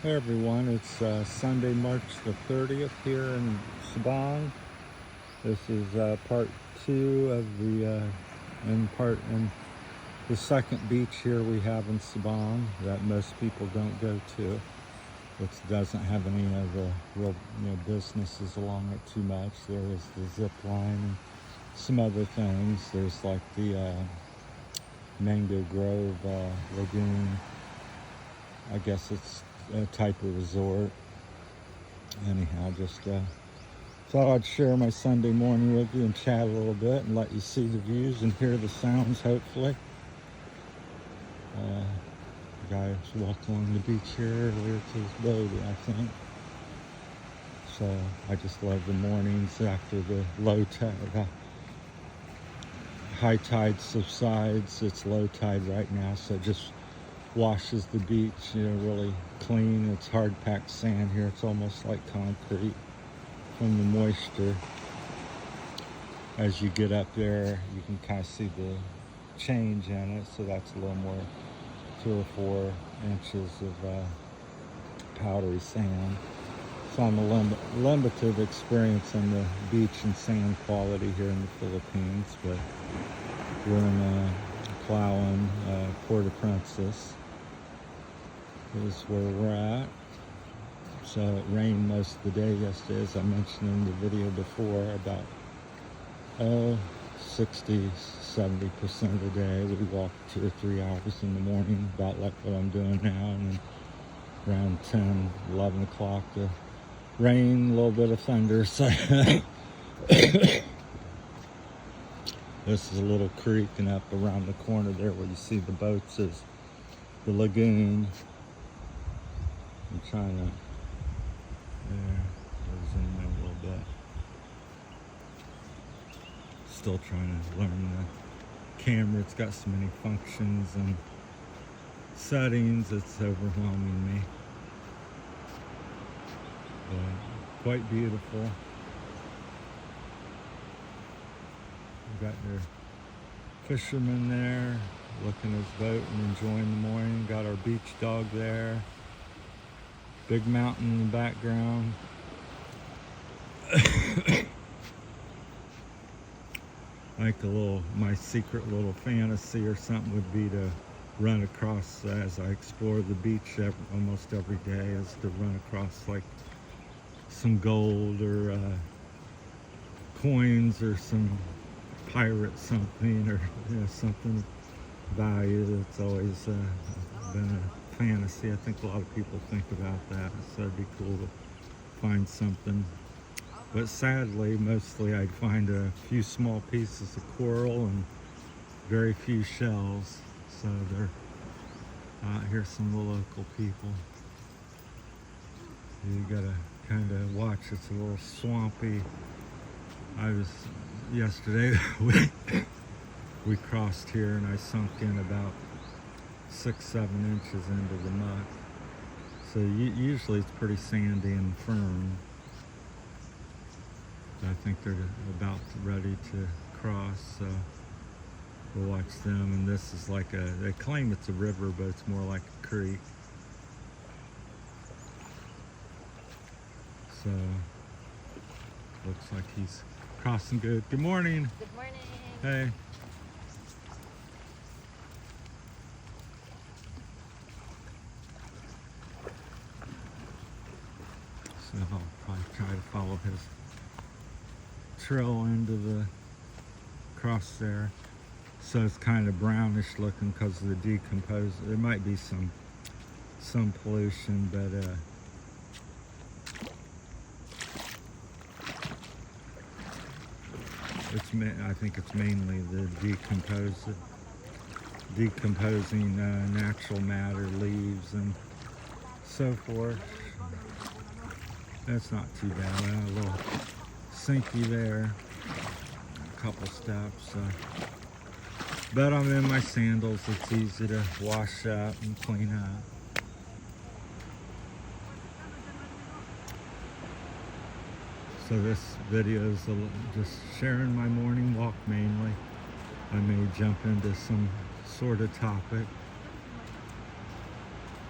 Hey everyone, it's Sunday, March the 30th here in Sabang. This is part two of the second beach here we have in Sabang that most people don't go to, which doesn't have any of the real businesses along it too much. There is the zip line and some other things. There's like the Mango Grove Lagoon. I guess it's a type of resort. Anyhow, just thought I'd share my Sunday morning with you and chat a little bit and let you see the views and hear the sounds, hopefully. The guy walked along the beach here earlier to his boat, I think. So I just love the mornings after the high tide subsides. It's low tide right now, so it just washes the beach, really clean. It's hard packed sand here. It's almost like concrete from the moisture. As you get up there, you can kind of see the change in it. So that's a little more 2 or 4 inches of powdery sand. So I'm a limited experience in the beach and sand quality here in the Philippines, but we're in Palawan, Port-au-Prince is where we're at. So it rained most of the day yesterday, as I mentioned in the video before, about 60-70% of the day. We walked 2 or 3 hours in the morning, about like what I'm doing now, and then around 10-11 o'clock the rain, a little bit of thunder. So this is a little creek, and up around the corner there where you see the boats is the lagoon. I'm trying to, zoom in a little bit. Still trying to learn the camera. It's got so many functions and settings, it's overwhelming me. But quite beautiful. We've got your fisherman there, looking at his boat and enjoying the morning. Got our beach dog there. Big mountain in the background. Like my secret little fantasy or something would be to run across, as I explore the beach almost every day, is to run across like some gold or coins or some pirate something, or something value. It's always been a fantasy. I think a lot of people think about that, so it'd be cool to find something. But sadly, mostly I'd find a few small pieces of coral and very few shells. So they're here's some of the local people. You gotta kind of watch. It's a little swampy. Yesterday we crossed here and I sunk in about 6-7 inches into the muck. So usually it's pretty sandy and firm. I think they're about ready to cross, so we'll watch them. And this is like they claim it's a river, but it's more like a creek. So looks like he's crossing good. Good morning. Good morning. Hey. So I'll probably try to follow his trail into the cross there. So it's kind of brownish looking because of the decomposed. There might be some pollution, but I think it's mainly the decomposing natural matter, leaves and so forth. That's not too bad. A little sinky there, a couple steps. But I'm in my sandals. It's easy to wash up and clean up. So this video is just sharing my morning walk mainly. I may jump into some sort of topic.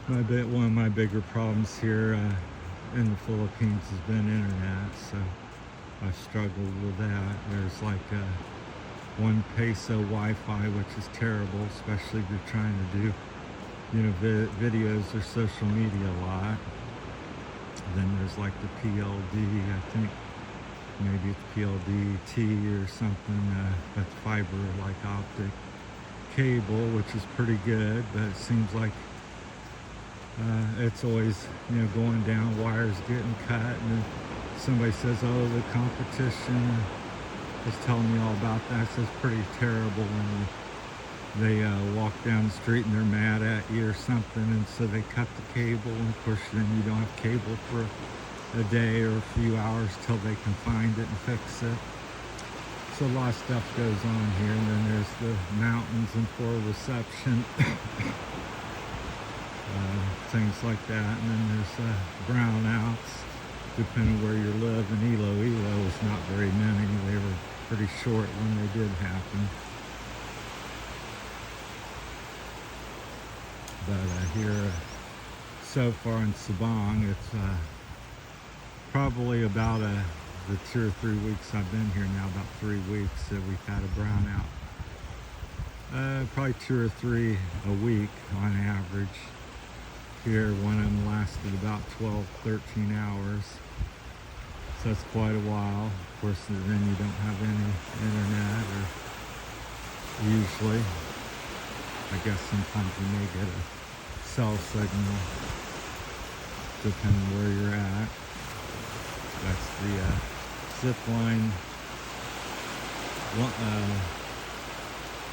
One of my bigger problems here in the Philippines has been internet, so I've struggled with that. There's like 1 peso Wi-Fi, which is terrible, especially if you're trying to do, videos or social media a lot. Then there's like the PLD, I think maybe it's PLDT or something, that's fiber like optic cable, which is pretty good, but it seems like it's always going down, wires getting cut, and then somebody says, oh, the competition is telling me all about that. So it's pretty terrible when they walk down the street and they're mad at you or something, and so they cut the cable, and of course then you don't have cable for a day or a few hours till they can find it and fix it. So a lot of stuff goes on here, and then there's the mountains and poor reception, things like that, and then there's brownouts, depending where you live. In Iloilo was not very many. They were pretty short when they did happen. But here, so far in Sabang, it's probably about the 2 or 3 weeks I've been here now, about 3 weeks that we've had a brownout. Probably 2 or 3 a week on average. Here, one of them lasted about 12, 13 hours. So that's quite a while. Of course, then you don't have any internet, or usually. I guess sometimes you may get a cell signal, depending where you're at. That's the zip line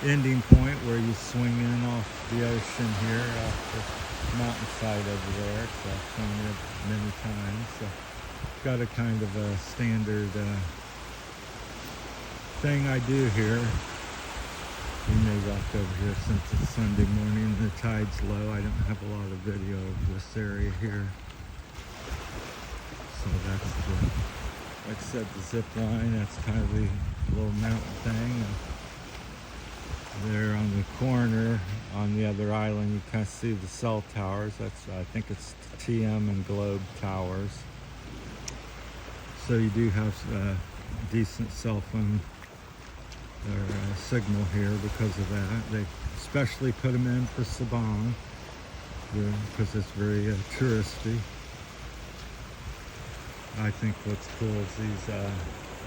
ending point where you swing in off the ocean here, off the mountainside over there. So I've swung it many times. So got a kind of a standard thing I do here. You may walk over here since it's Sunday morning and the tide's low. I don't have a lot of video of this area here. So that's the, like I said, the zip line. That's kind of the little mountain thing. And there on the corner on the other island, you kind of see the cell towers. That's, I think it's TM and Globe towers. So you do have decent cell phone or signal here because of that. They especially put them in for Sabang because it's very touristy. I think what's cool is these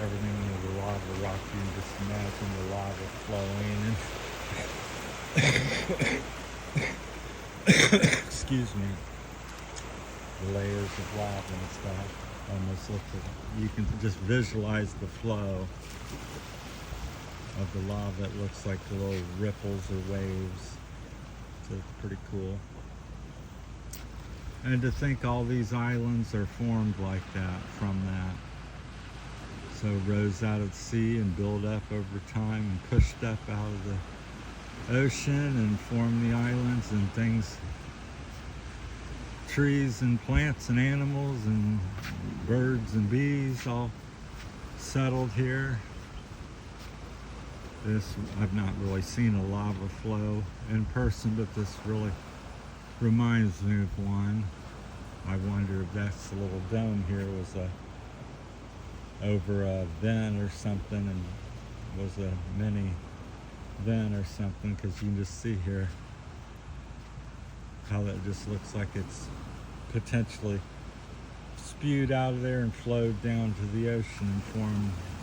everything in the lava rock. You can just imagine the lava flowing and excuse me, the layers of lava and stuff. Almost look like you can just visualize the flow of the lava. It looks like little ripples or waves. So it's pretty cool. And to think all these islands are formed like that, from that. So rose out of the sea and built up over time and pushed up out of the ocean and formed the islands and things, trees and plants and animals and birds and bees all settled here. This, I've not really seen a lava flow in person, but this really reminds me of one. I wonder if that's the little dome here was over a vent or something, and was a mini vent or something, because you can just see here how that just looks like it's potentially spewed out of there and flowed down to the ocean and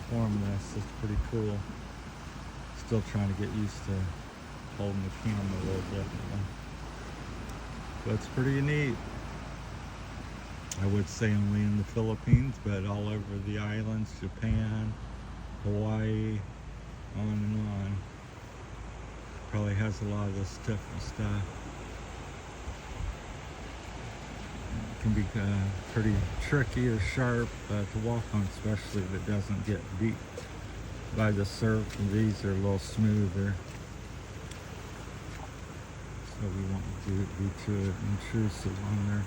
formed this. It's pretty cool. Still trying to get used to holding the camera a little differently. But it's pretty neat. I would say only in the Philippines, but all over the islands, Japan, Hawaii, on and on. Probably has a lot of this different stuff. It can be pretty tricky or sharp to walk on, especially if it doesn't get beat by the surf, and these are a little smoother. So we won't be too intrusive on their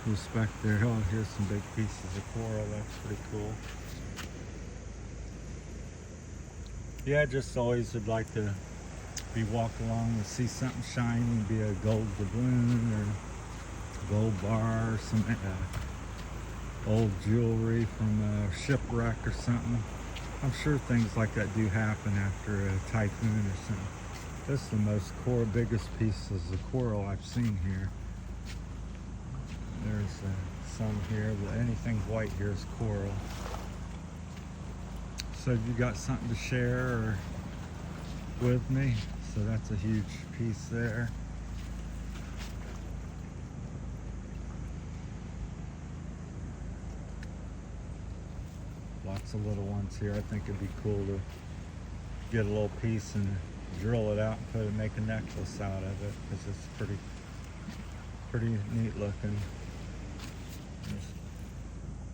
respect there. Oh, here's some big pieces of coral. That's pretty cool. Yeah, I just always would like to be walking along and see something shiny, be a gold doubloon or gold bar, some old jewelry from a shipwreck or something. I'm sure things like that do happen after a typhoon or something. This is the most biggest pieces of coral I've seen here. There's some here, but anything white here is coral. So you got something to share or with me? So that's a huge piece there. Lots of little ones here. I think it'd be cool to get a little piece and drill it out and make a necklace out of it, because it's pretty neat looking. There's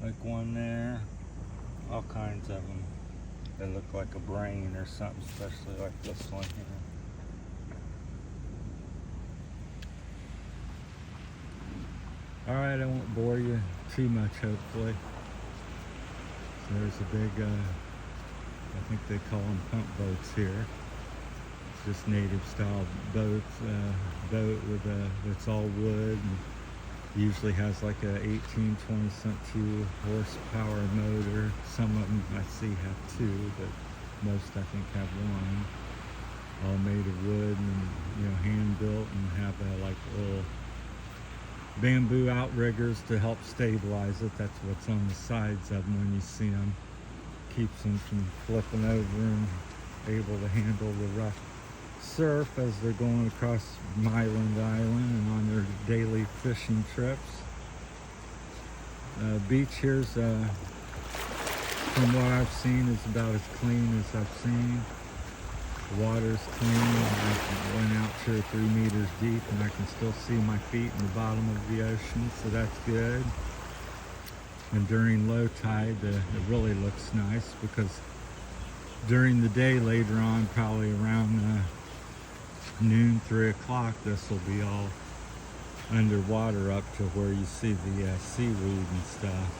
like one there, all kinds of them. They look like a brain or something, especially like this one here. All right, I won't bore you too much, hopefully. So there's a big, I think they call them pump boats here. It's just native style boat with it's all wood, and usually has like a 18, 20 cent 2 horsepower motor. Some of them I see have 2, but most I think have 1. All made of wood and hand built, and have like little bamboo outriggers to help stabilize it. That's what's on the sides of them when you see them. Keeps them from flipping over and able to handle the rough surf as they're going across Island and on their daily fishing trips. Beach here's, from what I've seen, is about as clean as I've seen. The water's clean. I went out 2 or 3 meters deep, and I can still see my feet in the bottom of the ocean, so that's good. And during low tide, it really looks nice, because during the day later on, probably around noon, 3 o'clock, this will be all underwater up to where you see the seaweed and stuff.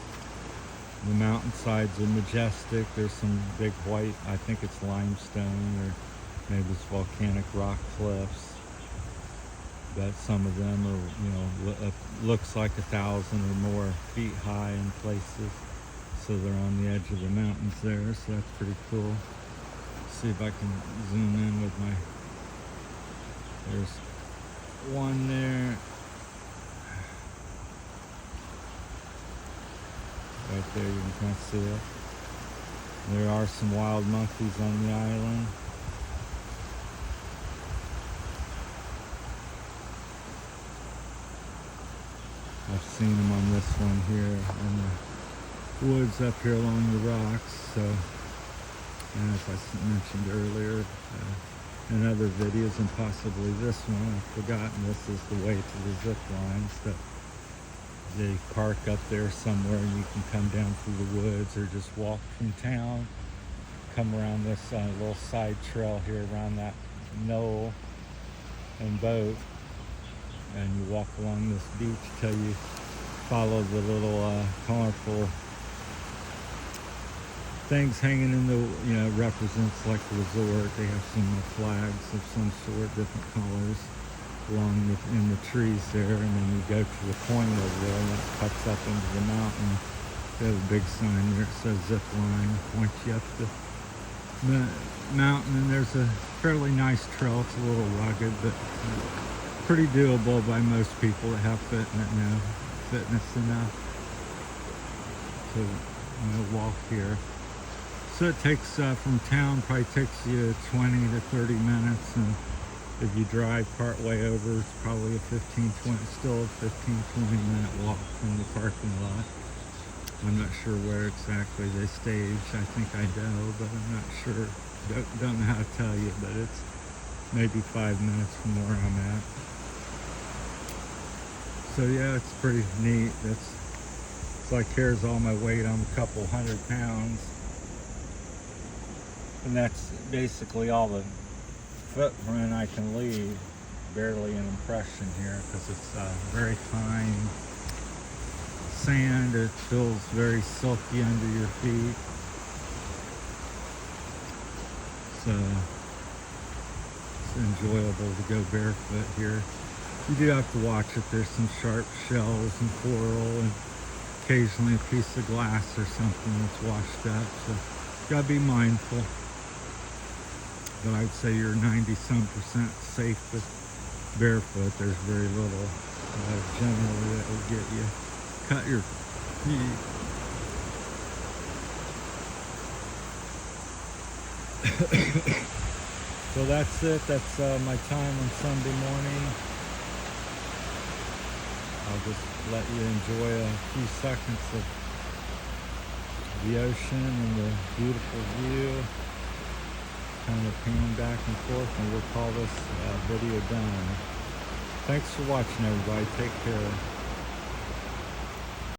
The mountainsides are majestic. There's some big white, I think it's limestone, or maybe it's volcanic rock cliffs. But some of them are, looks like 1,000 or more feet high in places. So they're on the edge of the mountains there, so that's pretty cool. See if I can zoom in with my, there's one there. Right there, you can kind of see it. There are some wild monkeys on the island. I've seen them on this one here in the woods up here along the rocks. So, and as I mentioned earlier in other videos, and possibly this one, I've forgotten, this is the way to the zip lines. That they park up there somewhere, and you can come down through the woods or just walk from town, come around this little side trail here around that knoll and boat, and you walk along this beach till you follow the little colorful things hanging in the, represents like the resort. They have some flags of some sort, different colors along in the trees there, and then you go to the point over there, and it cuts up into the mountain. They have a big sign there that says zip line, points you up the mountain, and there's a fairly nice trail. It's a little rugged, but pretty doable by most people that have fitness enough to walk here. So it takes from town, probably takes you 20 to 30 minutes, and if you drive part way over, it's probably a 15-20 minute walk from the parking lot. I'm not sure where exactly they stage. I think I know, but I'm not sure. Don't know how to tell you, but it's maybe 5 minutes from where I'm at. So yeah, it's pretty neat. It's like here's all my weight. I'm a couple 100 pounds. And that's basically all the footprint I can leave. Barely an impression here, because it's very fine sand. It feels very silky under your feet. So it's enjoyable to go barefoot here. You do have to watch it. There's some sharp shells and coral and occasionally a piece of glass or something that's washed up. So you gotta be mindful. But I'd say you're 90-some% safe with barefoot. There's very little generally that will get you. Cut your feet. So that's it. That's my time on Sunday morning. I'll just let you enjoy a few seconds of the ocean and the beautiful view. Kind of pan back and forth, and we'll call this video done. Thanks for watching, everybody. Take care.